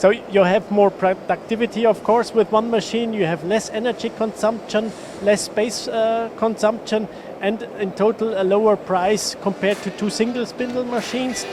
So you have more productivity, of course, with one machine. You have less energy consumption, less space consumption, and in total a lower price compared to two single spindle machines.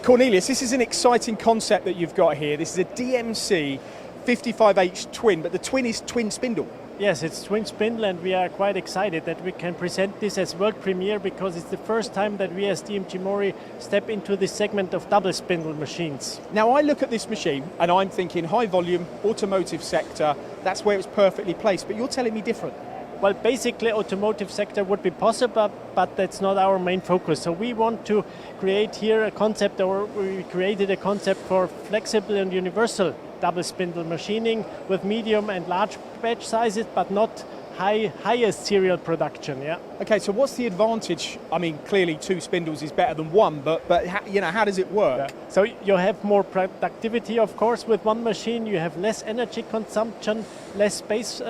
Cornelius, this is an exciting concept that you've got here. This is a DMC 55H twin, but the twin is twin spindle. Yes, it's twin spindle, and we are quite excited that we can present this as world premiere because it's the first time that we as DMG MORI step into this segment of double spindle machines. Now I look at this machine and I'm thinking high volume, automotive sector, that's where it's perfectly placed, but you're telling me different. Well, basically automotive sector would be possible, but that's not our main focus. So we want to create here a concept, or we created a concept for flexible and universal double spindle machining with medium and large batch sizes, but not highest serial production. Yeah. Okay, so what's the advantage? I mean, clearly two spindles is better than one, but you know, how does it work? Yeah. So you have more productivity, of course, with one machine. You have less energy consumption, less space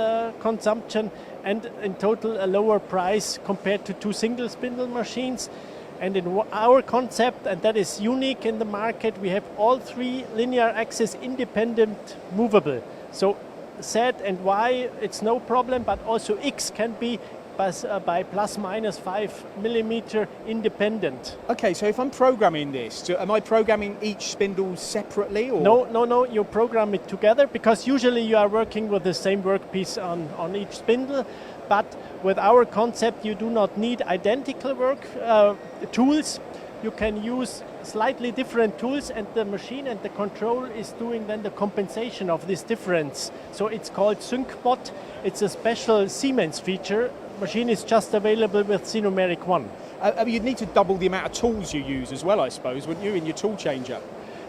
consumption, and in total a lower price compared to two single spindle machines. And in our concept, and that is unique in the market, we have all three linear axis independent movable. So Z and Y, it's no problem, but also X can be by plus minus 5 millimeter independent. Okay, so if I'm programming this, am I programming each spindle separately? Or? No, you program it together because usually you are working with the same workpiece on each spindle, but with our concept you do not need identical tools. You can use slightly different tools, and the machine and the control is doing then the compensation of this difference. So it's called SyncBot. It's a special Siemens feature. Machine is just available with Numeric 1. You'd need to double the amount of tools you use as well, I suppose, wouldn't you, in your tool changer?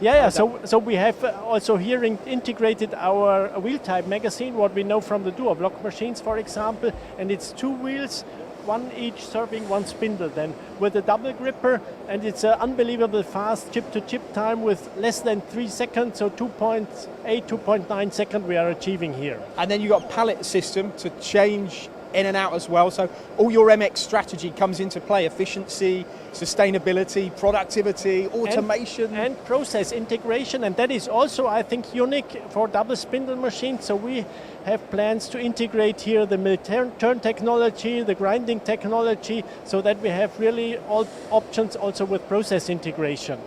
Yeah. So we have also here integrated our wheel type magazine, what we know from the dual block machines, for example, and it's two wheels, one each serving one spindle then with a double gripper, and it's an unbelievable fast chip-to-chip time with less than 3 seconds, so 2.8, 2.9 seconds we are achieving here. And then you've got pallet system to change in and out as well, so all your MX strategy comes into play: efficiency, sustainability, productivity, automation. And process integration, and that is also, I think, unique for double spindle machines. So we have plans to integrate here the mill turn technology, the grinding technology, so that we have really all options also with process integration.